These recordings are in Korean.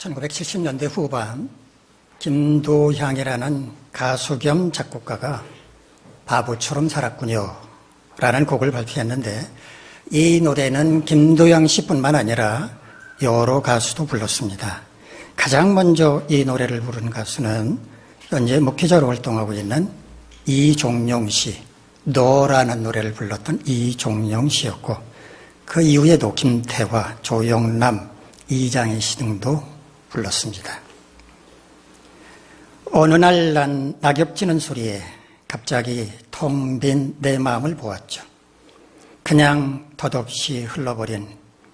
1970년대 후반 김도향이라는 가수 겸 작곡가가 바보처럼 살았군요 라는 곡을 발표했는데, 이 노래는 김도향 씨뿐만 아니라 여러 가수도 불렀습니다. 가장 먼저 이 노래를 부른 가수는 현재 목회자로 활동하고 있는 이종용 씨, 너라는 노래를 불렀던 이종용 씨였고, 그 이후에도 김태화, 조영남, 이장희 씨 등도 불렀습니다. 어느 날 난 낙엽 지는 소리에 갑자기 텅 빈 내 마음을 보았죠. 그냥 덧없이 흘러버린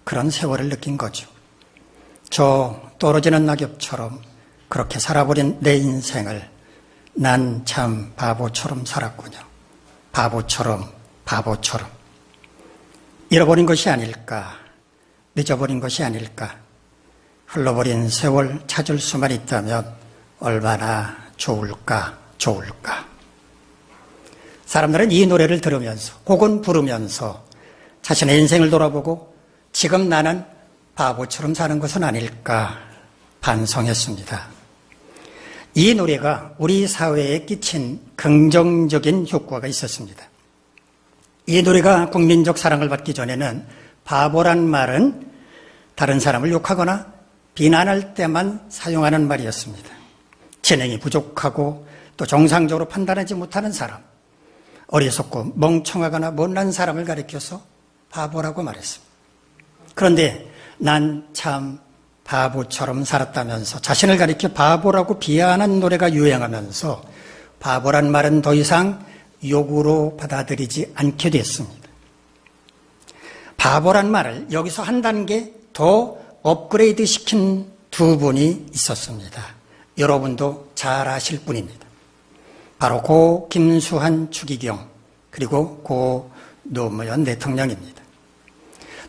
그런 세월을 느낀 거죠. 저 떨어지는 낙엽처럼 그렇게 살아버린 내 인생을 난 참 바보처럼 살았군요. 바보처럼. 잃어버린 것이 아닐까, 늦어버린 것이 아닐까, 흘러버린 세월 찾을 수만 있다면 얼마나 좋을까. 사람들은 이 노래를 들으면서 혹은 부르면서 자신의 인생을 돌아보고 지금 나는 바보처럼 사는 것은 아닐까 반성했습니다. 이 노래가 우리 사회에 끼친 긍정적인 효과가 있었습니다. 이 노래가 국민적 사랑을 받기 전에는 바보란 말은 다른 사람을 욕하거나 비난할 때만 사용하는 말이었습니다. 재능이 부족하고 또 정상적으로 판단하지 못하는 사람, 어리석고 멍청하거나 못난 사람을 가리켜서 바보라고 말했습니다. 그런데 난 참 바보처럼 살았다면서 자신을 가리켜 바보라고 비하하는 노래가 유행하면서 바보란 말은 더 이상 욕으로 받아들이지 않게 됐습니다. 바보란 말을 여기서 한 단계 더 업그레이드 시킨 두 분이 있었습니다. 여러분도 잘 아실 분입니다. 바로 고 김수환 추기경 그리고 고 노무현 대통령입니다.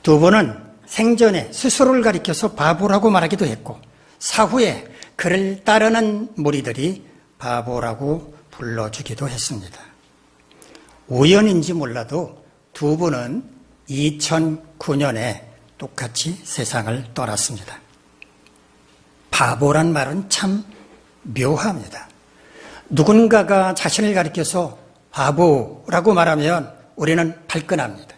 두 분은 생전에 스스로를 가리켜서 바보라고 말하기도 했고, 사후에 그를 따르는 무리들이 바보라고 불러주기도 했습니다. 우연인지 몰라도 두 분은 2009년에 똑같이 세상을 떠났습니다. 바보란 말은 참 묘합니다. 누군가가 자신을 가리켜서 바보라고 말하면 우리는 발끈합니다.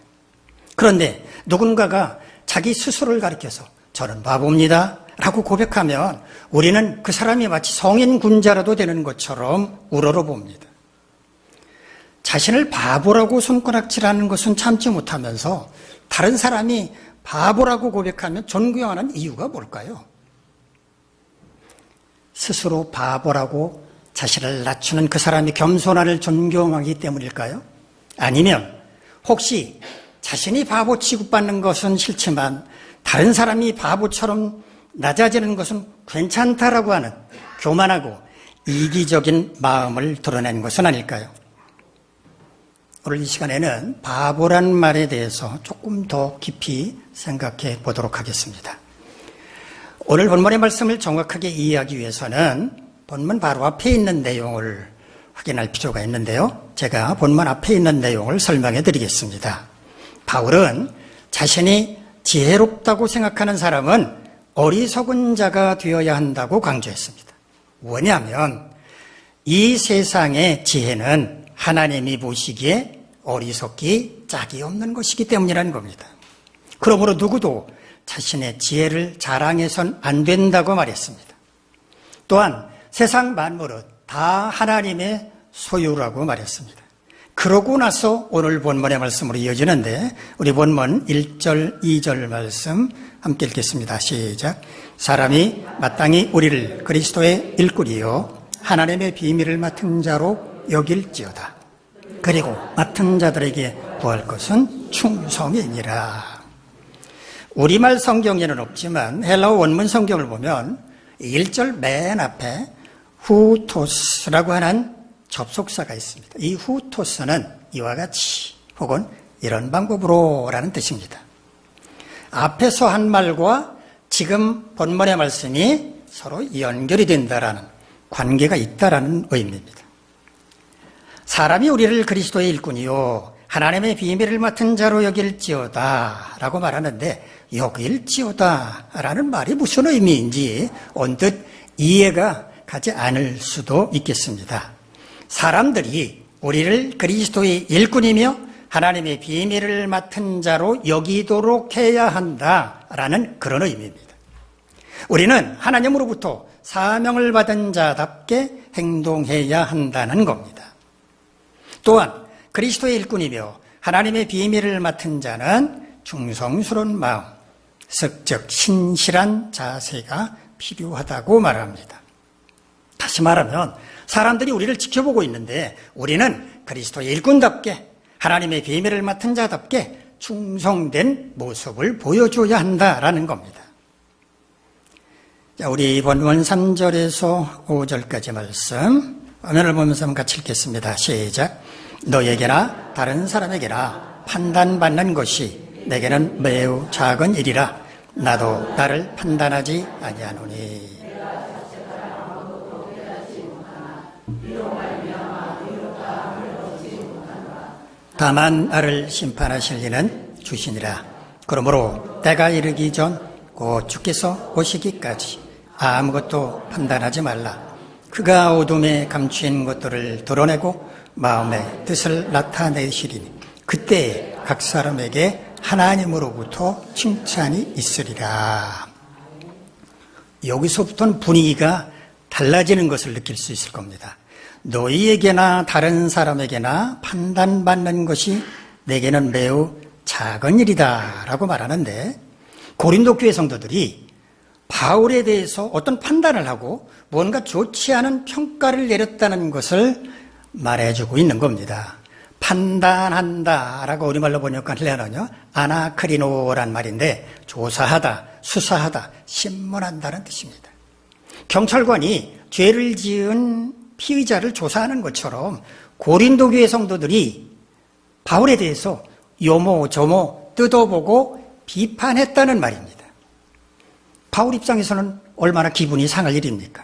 그런데 누군가가 자기 스스로를 가리켜서 저는 바보입니다 라고 고백하면 우리는 그 사람이 마치 성인 군자라도 되는 것처럼 우러러봅니다. 자신을 바보라고 손가락질하는 것은 참지 못하면서 다른 사람이 바보라고 고백하면 존경하는 이유가 뭘까요? 스스로 바보라고 자신을 낮추는 그 사람이 겸손함을 존경하기 때문일까요? 아니면 혹시 자신이 바보 취급받는 것은 싫지만 다른 사람이 바보처럼 낮아지는 것은 괜찮다라고 하는 교만하고 이기적인 마음을 드러낸 것은 아닐까요? 오늘 이 시간에는 바보란 말에 대해서 조금 더 깊이 생각해 보도록 하겠습니다. 오늘 본문의 말씀을 정확하게 이해하기 위해서는 본문 바로 앞에 있는 내용을 확인할 필요가 있는데요. 제가 본문 앞에 있는 내용을 설명해 드리겠습니다. 바울은 자신이 지혜롭다고 생각하는 사람은 어리석은 자가 되어야 한다고 강조했습니다. 왜냐하면 이 세상의 지혜는 하나님이 보시기에 어리석기 짝이 없는 것이기 때문이라는 겁니다. 그러므로 누구도 자신의 지혜를 자랑해선 안 된다고 말했습니다. 또한 세상 만물은 다 하나님의 소유라고 말했습니다. 그러고 나서 오늘 본문의 말씀으로 이어지는데, 우리 본문 1절, 2절 말씀 함께 읽겠습니다. 시작. 사람이 마땅히 우리를 그리스도의 일꾼이요 하나님의 비밀을 맡은 자로 여길지어다. 그리고 맡은 자들에게 구할 것은 충성이니라. 우리말 성경에는 없지만 헬라어 원문 성경을 보면 1절 맨 앞에 후토스라고 하는 접속사가 있습니다. 이 후토스는 이와 같이 혹은 이런 방법으로 라는 뜻입니다. 앞에서 한 말과 지금 본문의 말씀이 서로 연결이 된다라는, 관계가 있다라는 의미입니다. 사람이 우리를 그리스도의 일꾼이요 하나님의 비밀을 맡은 자로 여길지어다 라고 말하는데, 여길지어다 라는 말이 무슨 의미인지 언뜻 이해가 가지 않을 수도 있겠습니다. 사람들이 우리를 그리스도의 일꾼이며 하나님의 비밀을 맡은 자로 여기도록 해야 한다라는 그런 의미입니다. 우리는 하나님으로부터 사명을 받은 자답게 행동해야 한다는 겁니다. 또한 그리스도의 일꾼이며 하나님의 비밀을 맡은 자는 충성스러운 마음, 즉 신실한 자세가 필요하다고 말합니다. 다시 말하면 사람들이 우리를 지켜보고 있는데 우리는 그리스도의 일꾼답게 하나님의 비밀을 맡은 자답게 충성된 모습을 보여줘야 한다라는 겁니다. 자, 우리 본문 3절에서 5절까지 말씀 화면을 보면서 한번 같이 읽겠습니다. 시작. 너에게나 다른 사람에게나 판단받는 것이 내게는 매우 작은 일이라 나도 나를 판단하지 아니하노니. 다만 나를 심판하실 이는 주시니라. 그러므로 때가 이르기 전 곧 주께서 오시기까지 아무것도 판단하지 말라. 그가 어둠에 감추인 것들을 드러내고 마음의 뜻을 나타내시리니 그때에 각 사람에게 하나님으로부터 칭찬이 있으리라. 여기서부터는 분위기가 달라지는 것을 느낄 수 있을 겁니다. 너희에게나 다른 사람에게나 판단받는 것이 내게는 매우 작은 일이다 라고 말하는데, 고린도 교회 성도들이 바울에 대해서 어떤 판단을 하고 뭔가 좋지 않은 평가를 내렸다는 것을 말해주고 있는 겁니다. 판단한다 라고 우리말로 번역하려면요, 아나크리노란 말인데 조사하다, 수사하다, 신문한다는 뜻입니다. 경찰관이 죄를 지은 피의자를 조사하는 것처럼 고린도 교회 성도들이 바울에 대해서 요모조모 뜯어보고 비판했다는 말입니다. 바울 입장에서는 얼마나 기분이 상할 일입니까?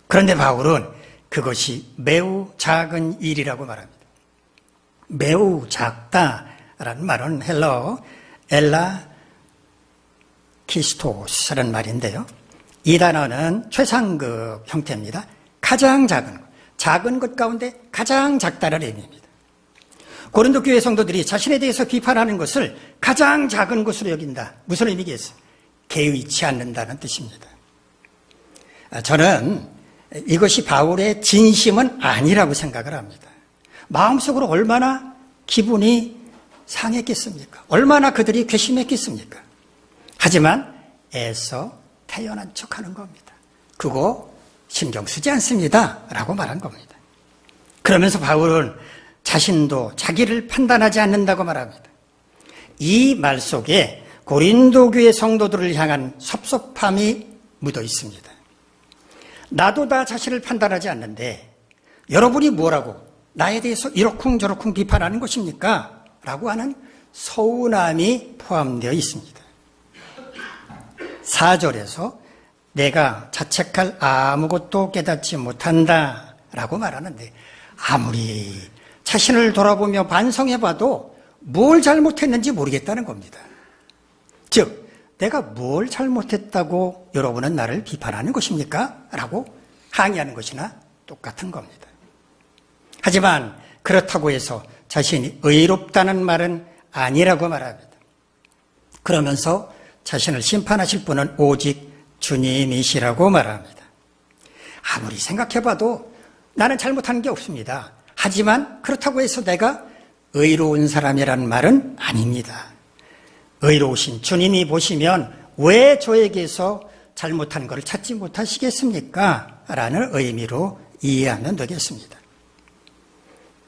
그런데 바울은 그것이 매우 작은 일이라고 말합니다. 매우 작다라는 말은 헬라어 엘라 키스토스라는 말인데요. 이 단어는 최상급 형태입니다. 가장 작은 것 가운데 가장 작다는 의미입니다. 고린도 교회 성도들이 자신에 대해서 비판하는 것을 가장 작은 것으로 여긴다. 무슨 의미겠어요? 개의치 않는다는 뜻입니다. 저는 이것이 바울의 진심은 아니라고 생각을 합니다. 마음속으로 얼마나 기분이 상했겠습니까? 얼마나 그들이 괘씸했겠습니까? 하지만 애써 태연한 척하는 겁니다. 그거 신경 쓰지 않습니다 라고 말한 겁니다. 그러면서 바울은 자신도 자기를 판단하지 않는다고 말합니다. 이 말 속에 고린도 교회 성도들을 향한 섭섭함이 묻어 있습니다. 나도 나 자신을 판단하지 않는데 여러분이 뭐라고 나에 대해서 이러쿵저러쿵 비판하는 것입니까? 라고 하는 서운함이 포함되어 있습니다. 4절에서 내가 자책할 아무것도 깨닫지 못한다 라고 말하는데, 아무리 자신을 돌아보며 반성해봐도 뭘 잘못했는지 모르겠다는 겁니다. 즉, 내가 뭘 잘못했다고 여러분은 나를 비판하는 것입니까? 라고 항의하는 것이나 똑같은 겁니다. 하지만 그렇다고 해서 자신이 의롭다는 말은 아니라고 말합니다. 그러면서 자신을 심판하실 분은 오직 주님이시라고 말합니다. 아무리 생각해봐도 나는 잘못한 게 없습니다. 하지만 그렇다고 해서 내가 의로운 사람이라는 말은 아닙니다. 의로우신 주님이 보시면 왜 저에게서 잘못한 것을 찾지 못하시겠습니까? 라는 의미로 이해하면 되겠습니다.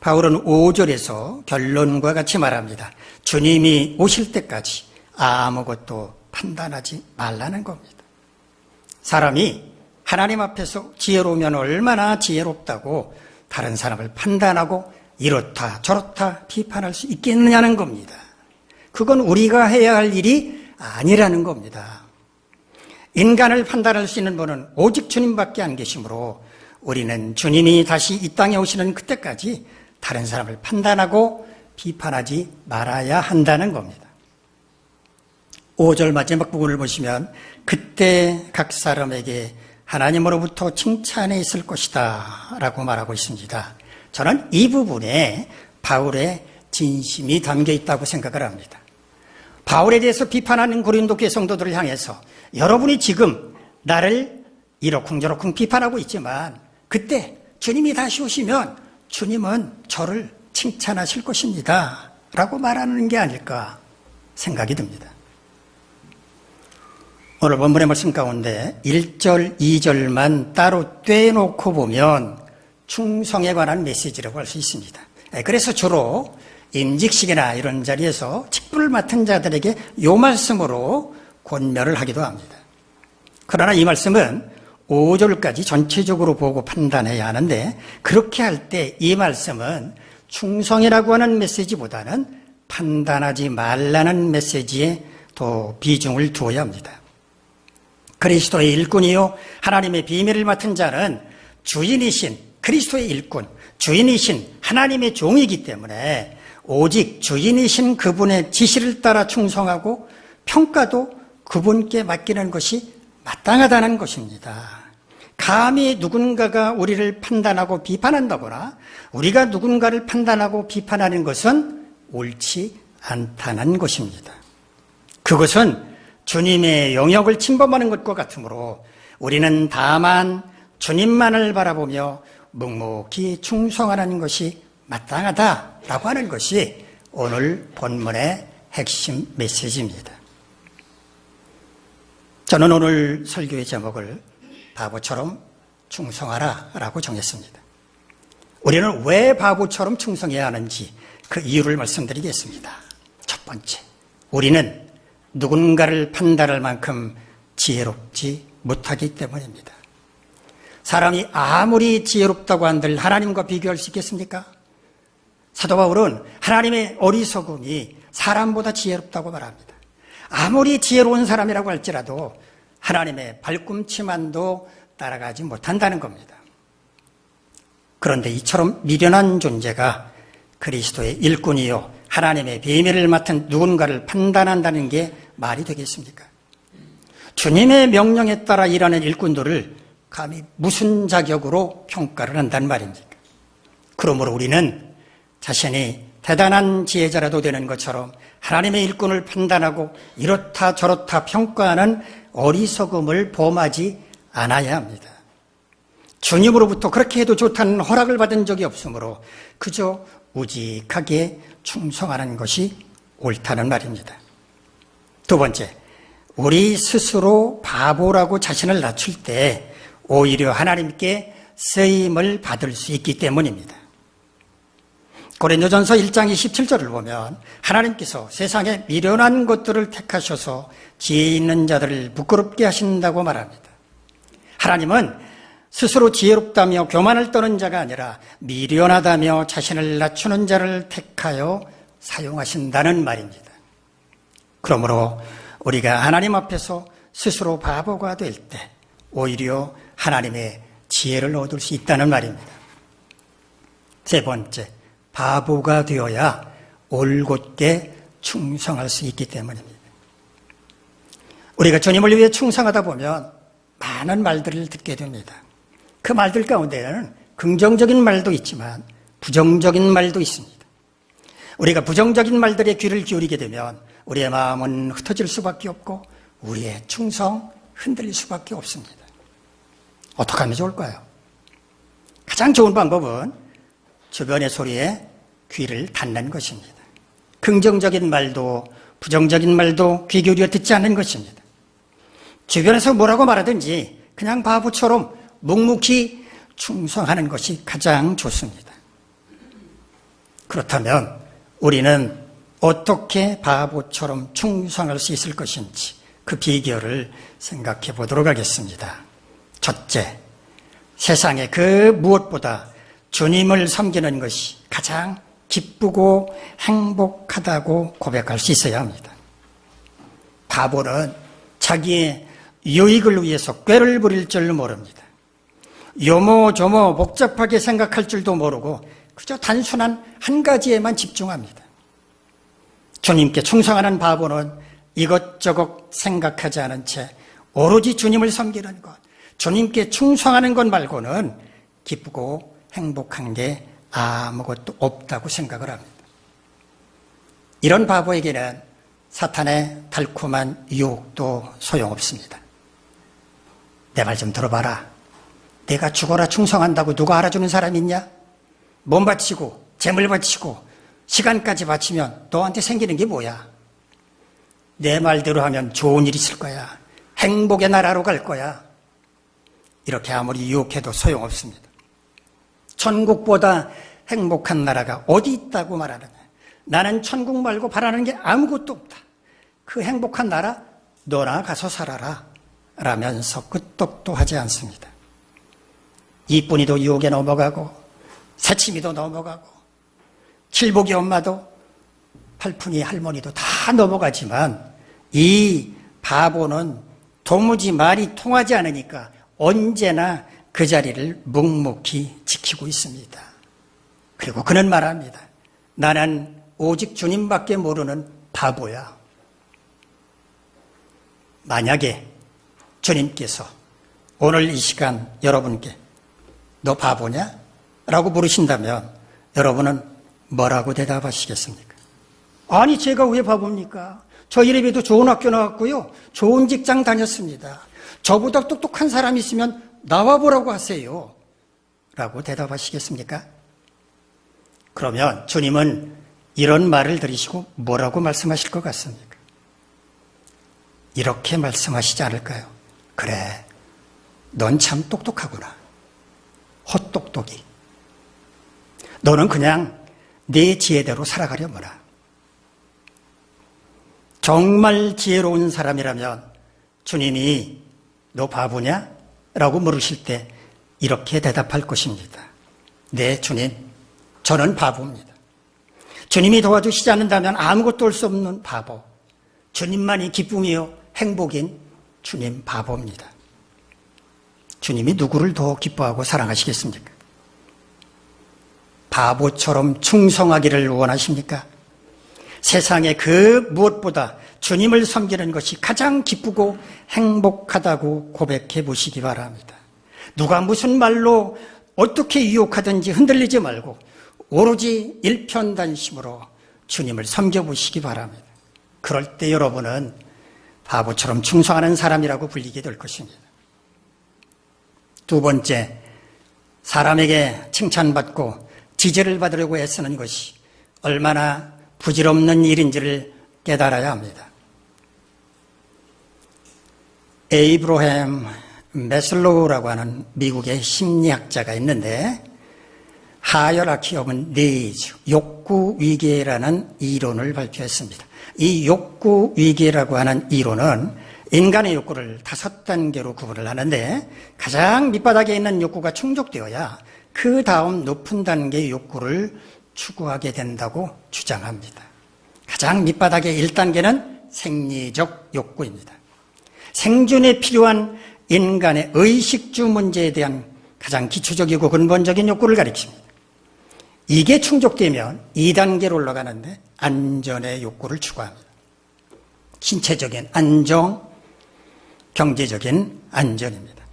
바울은 5절에서 결론과 같이 말합니다. 주님이 오실 때까지 아무것도 판단하지 말라는 겁니다. 사람이 하나님 앞에서 지혜로우면 얼마나 지혜롭다고 다른 사람을 판단하고 이렇다 저렇다 비판할 수 있겠느냐는 겁니다. 그건 우리가 해야 할 일이 아니라는 겁니다. 인간을 판단할 수 있는 분은 오직 주님밖에 안 계시므로 우리는 주님이 다시 이 땅에 오시는 그때까지 다른 사람을 판단하고 비판하지 말아야 한다는 겁니다. 5절 마지막 부분을 보시면 그때 각 사람에게 하나님으로부터 칭찬이 있을 것이다 라고 말하고 있습니다. 저는 이 부분에 바울의 진심이 담겨 있다고 생각을 합니다. 바울에 대해서 비판하는 고린도 교회 성도들을 향해서 여러분이 지금 나를 이러쿵저러쿵 비판하고 있지만 그때 주님이 다시 오시면 주님은 저를 칭찬하실 것입니다 라고 말하는 게 아닐까 생각이 듭니다. 오늘 본문의 말씀 가운데 1절, 2절만 따로 떼놓고 보면 충성에 관한 메시지라고 할 수 있습니다. 그래서 주로 임직식이나 이런 자리에서 직분을 맡은 자들에게 이 말씀으로 권면을 하기도 합니다. 그러나 이 말씀은 5절까지 전체적으로 보고 판단해야 하는데 그렇게 할 때 이 말씀은 충성이라고 하는 메시지보다는 판단하지 말라는 메시지에 더 비중을 두어야 합니다. 그리스도의 일꾼이요 하나님의 비밀을 맡은 자는 주인이신 그리스도의 일꾼, 주인이신 하나님의 종이기 때문에 오직 주인이신 그분의 지시를 따라 충성하고 평가도 그분께 맡기는 것이 마땅하다는 것입니다. 감히 누군가가 우리를 판단하고 비판한다거나 우리가 누군가를 판단하고 비판하는 것은 옳지 않다는 것입니다. 그것은 주님의 영역을 침범하는 것과 같으므로 우리는 다만 주님만을 바라보며 묵묵히 충성하는 것이 마땅하다라고 하는 것이 오늘 본문의 핵심 메시지입니다. 저는 오늘 설교의 제목을 바보처럼 충성하라 라고 정했습니다. 우리는 왜 바보처럼 충성해야 하는지 그 이유를 말씀드리겠습니다. 첫 번째, 우리는 누군가를 판단할 만큼 지혜롭지 못하기 때문입니다. 사람이 아무리 지혜롭다고 한들 하나님과 비교할 수 있겠습니까? 사도 바울은 하나님의 어리석음이 사람보다 지혜롭다고 말합니다. 아무리 지혜로운 사람이라고 할지라도 하나님의 발꿈치만도 따라가지 못한다는 겁니다. 그런데 이처럼 미련한 존재가 그리스도의 일꾼이요 하나님의 비밀을 맡은 누군가를 판단한다는 게 말이 되겠습니까? 주님의 명령에 따라 일하는 일꾼들을 감히 무슨 자격으로 평가를 한단 말입니까? 그러므로 우리는 자신이 대단한 지혜자라도 되는 것처럼 하나님의 일꾼을 판단하고 이렇다 저렇다 평가하는 어리석음을 범하지 않아야 합니다. 주님으로부터 그렇게 해도 좋다는 허락을 받은 적이 없으므로 그저 우직하게 충성하는 것이 옳다는 말입니다. 두 번째, 우리 스스로 바보라고 자신을 낮출 때 오히려 하나님께 쓰임을 받을 수 있기 때문입니다. 고린도전서 1장 27절을 보면 하나님께서 세상에 미련한 것들을 택하셔서 지혜 있는 자들을 부끄럽게 하신다고 말합니다. 하나님은 스스로 지혜롭다며 교만을 떠는 자가 아니라 미련하다며 자신을 낮추는 자를 택하여 사용하신다는 말입니다. 그러므로 우리가 하나님 앞에서 스스로 바보가 될 때 오히려 하나님의 지혜를 얻을 수 있다는 말입니다. 세 번째, 바보가 되어야 올곧게 충성할 수 있기 때문입니다. 우리가 주님을 위해 충성하다 보면 많은 말들을 듣게 됩니다. 그 말들 가운데는 긍정적인 말도 있지만 부정적인 말도 있습니다. 우리가 부정적인 말들에 귀를 기울이게 되면 우리의 마음은 흩어질 수밖에 없고 우리의 충성 흔들릴 수밖에 없습니다. 어떻게 하면 좋을까요? 가장 좋은 방법은 주변의 소리에 귀를 닫는 것입니다. 긍정적인 말도 부정적인 말도 귀 기울여 듣지 않는 것입니다. 주변에서 뭐라고 말하든지 그냥 바보처럼 묵묵히 충성하는 것이 가장 좋습니다. 그렇다면 우리는 어떻게 바보처럼 충성할 수 있을 것인지 그 비결을 생각해 보도록 하겠습니다. 첫째, 세상에 그 무엇보다 주님을 섬기는 것이 가장 기쁘고 행복하다고 고백할 수 있어야 합니다. 바보는 자기의 유익을 위해서 꾀를 부릴 줄 모릅니다. 요모조모 복잡하게 생각할 줄도 모르고 그저 단순한 한 가지에만 집중합니다. 주님께 충성하는 바보는 이것저것 생각하지 않은 채 오로지 주님을 섬기는 것, 주님께 충성하는 것 말고는 기쁘고 행복한 게 아무것도 없다고 생각을 합니다. 이런 바보에게는 사탄의 달콤한 유혹도 소용없습니다. 내 말 좀 들어봐라. 내가 죽어라 충성한다고 누가 알아주는 사람 있냐? 몸 바치고 재물 바치고 시간까지 바치면 너한테 생기는 게 뭐야? 내 말대로 하면 좋은 일 있을 거야. 행복의 나라로 갈 거야. 이렇게 아무리 유혹해도 소용없습니다. 천국보다 행복한 나라가 어디 있다고 말하느냐. 나는 천국 말고 바라는 게 아무것도 없다. 그 행복한 나라 너나 가서 살아라 라면서 끄떡도 하지 않습니다. 이쁜이도 유혹에 넘어가고 새치미도 넘어가고 칠복이 엄마도 팔푼이 할머니도 다 넘어가지만 이 바보는 도무지 말이 통하지 않으니까 언제나 그 자리를 묵묵히 지키고 있습니다. 그리고 그는 말합니다. 나는 오직 주님밖에 모르는 바보야. 만약에 주님께서 오늘 이 시간 여러분께 너 바보냐? 라고 물으신다면 여러분은 뭐라고 대답하시겠습니까? 아니 제가 왜 바보입니까? 저 이래봬도 좋은 학교 나왔고요. 좋은 직장 다녔습니다. 저보다 똑똑한 사람이 있으면 나와보라고 하세요. 라고 대답하시겠습니까? 그러면 주님은 이런 말을 들으시고 뭐라고 말씀하실 것 같습니까? 이렇게 말씀하시지 않을까요? 그래, 넌 참 똑똑하구나. 헛똑똑이. 너는 그냥 네 지혜대로 살아가려무나. 정말 지혜로운 사람이라면 주님이 너 바보냐? 라고 물으실 때 이렇게 대답할 것입니다. 네, 주님, 저는 바보입니다. 주님이 도와주시지 않는다면 아무것도 할 수 없는 바보. 주님만이 기쁨이요 행복인 주님 바보입니다. 주님이 누구를 더 기뻐하고 사랑하시겠습니까? 바보처럼 충성하기를 원하십니까? 세상에 그 무엇보다 주님을 섬기는 것이 가장 기쁘고 행복하다고 고백해 보시기 바랍니다. 누가 무슨 말로 어떻게 유혹하든지 흔들리지 말고 오로지 일편단심으로 주님을 섬겨보시기 바랍니다. 그럴 때 여러분은 바보처럼 충성하는 사람이라고 불리게 될 것입니다. 두 번째, 사람에게 칭찬받고 지지를 받으려고 애쓰는 것이 얼마나 부질없는 일인지를 깨달아야 합니다. 에이브러햄 매슬로우라고 하는 미국의 심리학자가 있는데 하이어라키 오브 니즈, 욕구 위계라는 이론을 발표했습니다. 이 욕구 위계라고 하는 이론은 인간의 욕구를 5단계로 구분을 하는데 가장 밑바닥에 있는 욕구가 충족되어야 그 다음 높은 단계의 욕구를 추구하게 된다고 주장합니다. 가장 밑바닥의 1단계는 생리적 욕구입니다. 생존에 필요한 인간의 의식주 문제에 대한 가장 기초적이고 근본적인 욕구를 가리킵니다. 이게 충족되면 2단계로 올라가는데 안전의 욕구를 추구합니다. 신체적인 안정, 경제적인 안전입니다.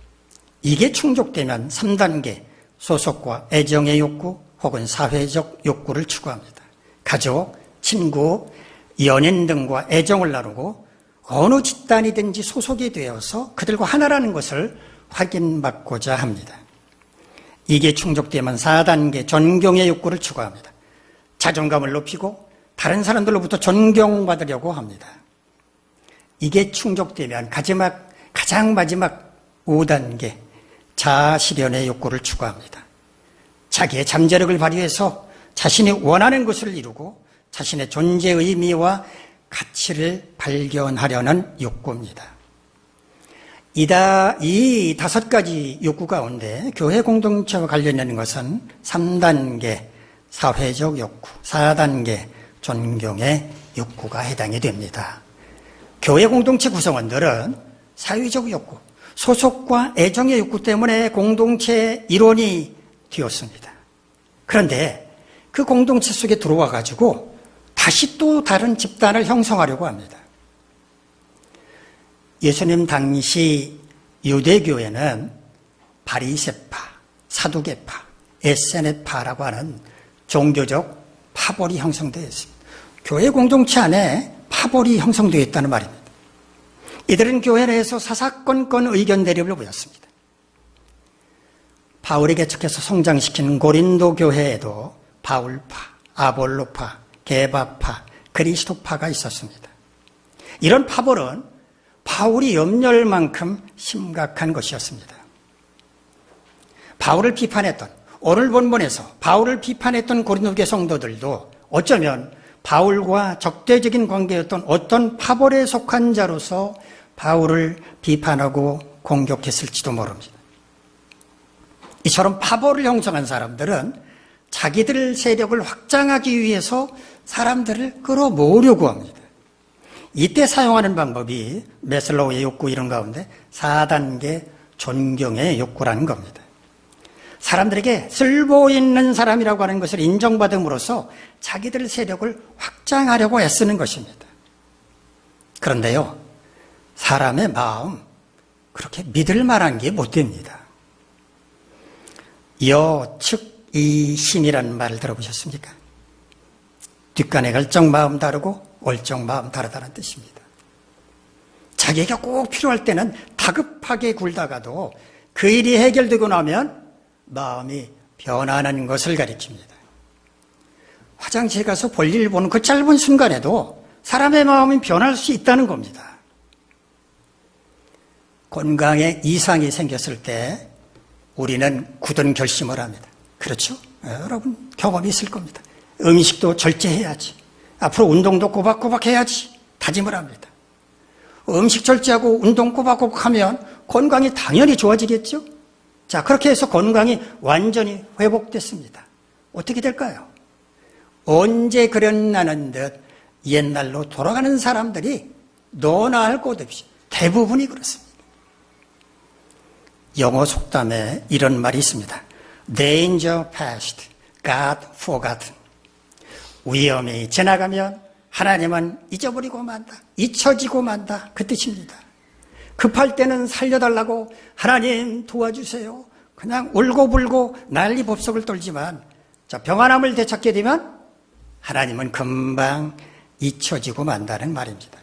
이게 충족되면 3단계 소속과 애정의 욕구 혹은 사회적 욕구를 추구합니다. 가족, 친구, 연인 등과 애정을 나누고 어느 집단이든지 소속이 되어서 그들과 하나라는 것을 확인받고자 합니다. 이게 충족되면 4단계 존경의 욕구를 추구합니다. 자존감을 높이고 다른 사람들로부터 존경받으려고 합니다. 이게 충족되면 가장 마지막 5단계 자아실현의 욕구를 추구합니다. 자기의 잠재력을 발휘해서 자신이 원하는 것을 이루고 자신의 존재 의미와 가치를 발견하려는 욕구입니다. 이 5가지 욕구 가운데 교회 공동체와 관련 있는 것은 3단계 사회적 욕구, 4단계 존경의 욕구가 해당이 됩니다. 교회 공동체 구성원들은 사회적 욕구, 소속과 애정의 욕구 때문에 공동체 일원이 되었습니다. 그런데 그 공동체 속에 들어와 가지고 다시 또 다른 집단을 형성하려고 합니다. 예수님 당시 유대교회는 바리새파, 사두개파, 에세네파라고 하는 종교적 파벌이 형성되어 있습니다. 교회 공동체 안에 파벌이 형성되어 있다는 말입니다. 이들은 교회 내에서 사사건건 의견 대립을 보였습니다. 바울이 개척해서 성장시킨 고린도 교회에도 바울파, 아볼로파, 게바파, 그리스도파가 있었습니다. 이런 파벌은 바울이 염려할 만큼 심각한 것이었습니다. 바울을 비판했던, 오늘 본문에서 바울을 비판했던 고린도교회 성도들도 어쩌면 바울과 적대적인 관계였던 어떤 파벌에 속한 자로서 바울을 비판하고 공격했을지도 모릅니다. 이처럼 파벌을 형성한 사람들은 자기들 세력을 확장하기 위해서 사람들을 끌어모으려고 합니다. 이때 사용하는 방법이 메슬로우의 욕구 이론 가운데 4단계 존경의 욕구라는 겁니다. 사람들에게 쓸모 있는 사람이라고 하는 것을 인정받음으로써 자기들 세력을 확장하려고 애쓰는 것입니다. 그런데요, 사람의 마음, 그렇게 믿을 만한 게 못 됩니다. 여측이심이라는 말을 들어보셨습니까? 뒷간에 갈정 마음 다르고 올정 마음 다르다는 뜻입니다. 자기가 꼭 필요할 때는 다급하게 굴다가도 그 일이 해결되고 나면 마음이 변하는 것을 가리킵니다. 화장실 가서 볼일 보는 그 짧은 순간에도 사람의 마음이 변할 수 있다는 겁니다. 건강에 이상이 생겼을 때 우리는 굳은 결심을 합니다. 그렇죠? 여러분 경험이 있을 겁니다. 음식도 절제해야지. 앞으로 운동도 꼬박꼬박 해야지. 다짐을 합니다. 음식 절제하고 운동 꼬박꼬박 하면 건강이 당연히 좋아지겠죠? 자, 그렇게 해서 건강이 완전히 회복됐습니다. 어떻게 될까요? 언제 그랬나는 듯 옛날로 돌아가는 사람들이 너나 할 것 없이 대부분이 그렇습니다. 영어 속담에 이런 말이 있습니다. Danger past, God forgotten. 위험이 지나가면 하나님은 잊어버리고 만다. 잊혀지고 만다. 그 뜻입니다. 급할 때는 살려달라고 하나님 도와주세요. 그냥 울고불고 난리 법석을 떨지만 자, 평안함을 되찾게 되면 하나님은 금방 잊혀지고 만다는 말입니다.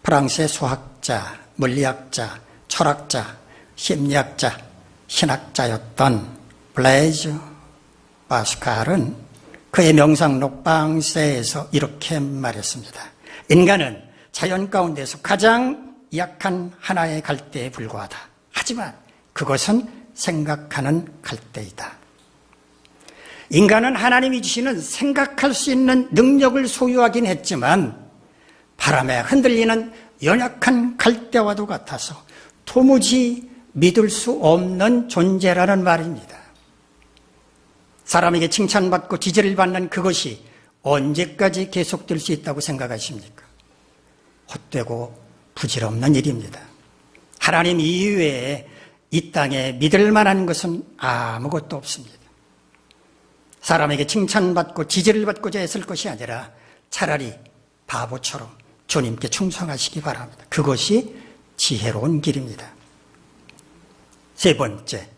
프랑스의 수학자, 물리학자, 철학자, 심리학자, 신학자였던 블레이즈 파스칼은 그의 명상록 방세에서 이렇게 말했습니다. 인간은 자연 가운데서 가장 약한 하나의 갈대에 불과하다. 하지만 그것은 생각하는 갈대이다. 인간은 하나님이 주시는 생각할 수 있는 능력을 소유하긴 했지만 바람에 흔들리는 연약한 갈대와도 같아서 도무지 믿을 수 없는 존재라는 말입니다. 사람에게 칭찬받고 지지를 받는 그것이 언제까지 계속될 수 있다고 생각하십니까? 헛되고 부질없는 일입니다. 하나님 이외에 이 땅에 믿을 만한 것은 아무것도 없습니다. 사람에게 칭찬받고 지지를 받고자 했을 것이 아니라 차라리 바보처럼 주님께 충성하시기 바랍니다. 그것이 지혜로운 길입니다. 세 번째,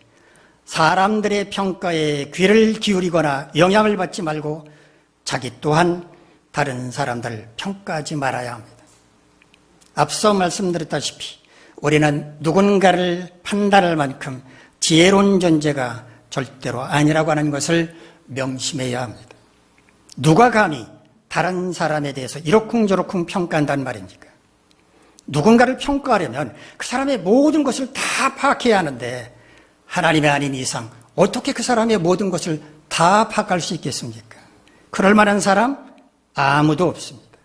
사람들의 평가에 귀를 기울이거나 영향을 받지 말고 자기 또한 다른 사람들을 평가하지 말아야 합니다. 앞서 말씀드렸다시피 우리는 누군가를 판단할 만큼 지혜로운 존재가 절대로 아니라고 하는 것을 명심해야 합니다. 누가 감히 다른 사람에 대해서 이러쿵저러쿵 평가한다는 말입니까? 누군가를 평가하려면 그 사람의 모든 것을 다 파악해야 하는데 하나님이 아닌 이상 어떻게 그 사람의 모든 것을 다 파악할 수 있겠습니까? 그럴 만한 사람 아무도 없습니다.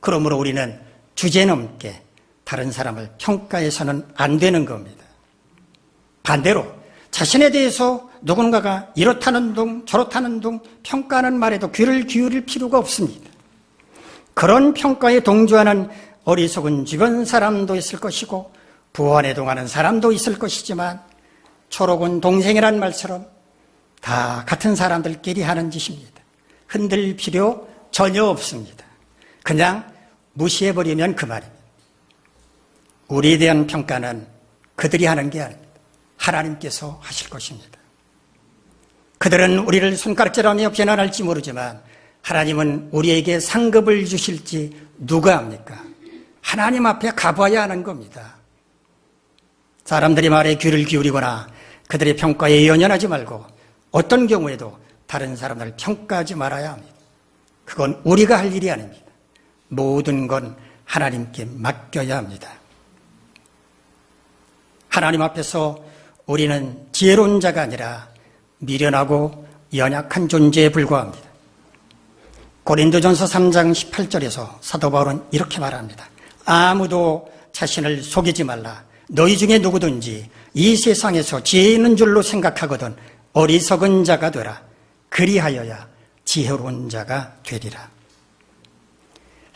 그러므로 우리는 주제넘게 다른 사람을 평가해서는 안 되는 겁니다. 반대로 자신에 대해서 누군가가 이렇다는 둥 저렇다는 둥 평가하는 말에도 귀를 기울일 필요가 없습니다. 그런 평가에 동조하는 어리석은 주변 사람도 있을 것이고 부원에 동하는 사람도 있을 것이지만 초록은 동생이란 말처럼 다 같은 사람들끼리 하는 짓입니다. 흔들 필요 전혀 없습니다. 그냥 무시해버리면 그 말입니다. 우리에 대한 평가는 그들이 하는 게 아닙니다. 하나님께서 하실 것입니다. 그들은 우리를 손가락질하며 비난할지 모르지만 하나님은 우리에게 상급을 주실지 누가 압니까? 하나님 앞에 가봐야 하는 겁니다. 사람들이 말에 귀를 기울이거나 그들의 평가에 연연하지 말고 어떤 경우에도 다른 사람들을 평가하지 말아야 합니다. 그건 우리가 할 일이 아닙니다. 모든 건 하나님께 맡겨야 합니다. 하나님 앞에서 우리는 지혜로운 자가 아니라 미련하고 연약한 존재에 불과합니다. 고린도전서 3장 18절에서 사도 바울은 이렇게 말합니다. 아무도 자신을 속이지 말라. 너희 중에 누구든지 이 세상에서 지혜 있는 줄로 생각하거든 어리석은 자가 되라. 그리하여야 지혜로운 자가 되리라.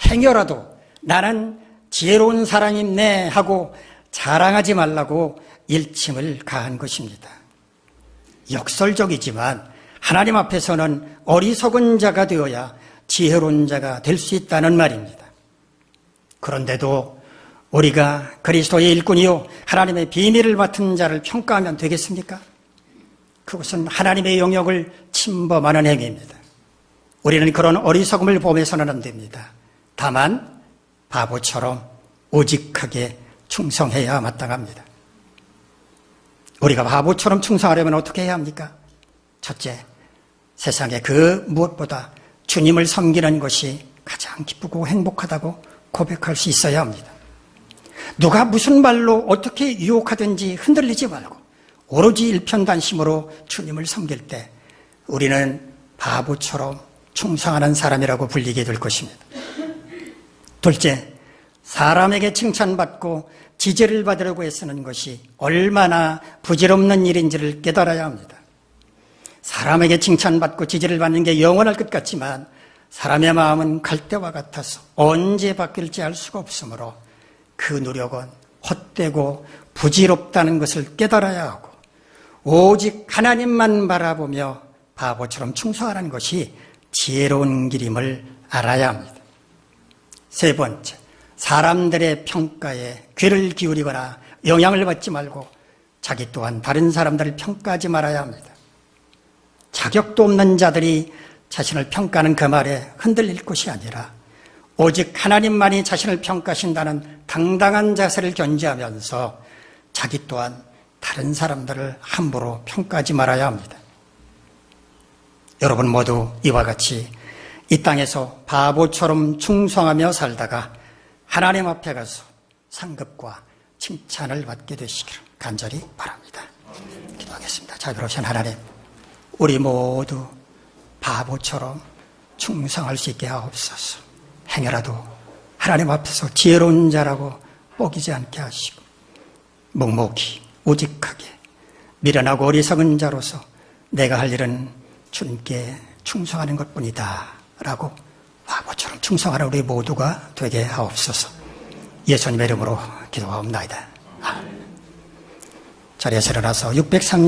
행여라도 나는 지혜로운 사람이네 하고 자랑하지 말라고 일침을 가한 것입니다. 역설적이지만 하나님 앞에서는 어리석은 자가 되어야 지혜로운 자가 될 수 있다는 말입니다. 그런데도 우리가 그리스도의 일꾼이요 하나님의 비밀을 맡은 자를 평가하면 되겠습니까? 그것은 하나님의 영역을 침범하는 행위입니다. 우리는 그런 어리석음을 범해서는 안 됩니다. 다만 바보처럼 오직하게 충성해야 마땅합니다. 우리가 바보처럼 충성하려면 어떻게 해야 합니까? 첫째, 세상에 그 무엇보다 주님을 섬기는 것이 가장 기쁘고 행복하다고 고백할 수 있어야 합니다. 누가 무슨 말로 어떻게 유혹하든지 흔들리지 말고 오로지 일편단심으로 주님을 섬길 때 우리는 바보처럼 충성하는 사람이라고 불리게 될 것입니다. 둘째, 사람에게 칭찬받고 지지를 받으려고 애쓰는 것이 얼마나 부질없는 일인지를 깨달아야 합니다. 사람에게 칭찬받고 지지를 받는 게 영원할 것 같지만 사람의 마음은 갈대와 같아서 언제 바뀔지 알 수가 없으므로 그 노력은 헛되고 부질없다는 것을 깨달아야 하고 오직 하나님만 바라보며 바보처럼 충성하는 것이 지혜로운 길임을 알아야 합니다. 세 번째, 사람들의 평가에 귀를 기울이거나 영향을 받지 말고 자기 또한 다른 사람들을 평가하지 말아야 합니다. 자격도 없는 자들이 자신을 평가하는 그 말에 흔들릴 것이 아니라 오직 하나님만이 자신을 평가하신다는 당당한 자세를 견지하면서 자기 또한 다른 사람들을 함부로 평가하지 말아야 합니다. 여러분 모두 이와 같이 이 땅에서 바보처럼 충성하며 살다가 하나님 앞에 가서 상급과 칭찬을 받게 되시기를 간절히 바랍니다. 기도하겠습니다. 자비로우신 하나님, 우리 모두 바보처럼 충성할 수 있게 하옵소서. 행여라도 하나님 앞에서 지혜로운 자라고 뽀기지 않게 하시고 묵묵히 오직하게 미련하고 어리석은 자로서 내가 할 일은 주님께 충성하는 것뿐이다 라고 바보처럼 충성하는 우리 모두가 되게 하옵소서. 예수님의 이름으로 기도하옵나이다. 자리에서 일어나서 630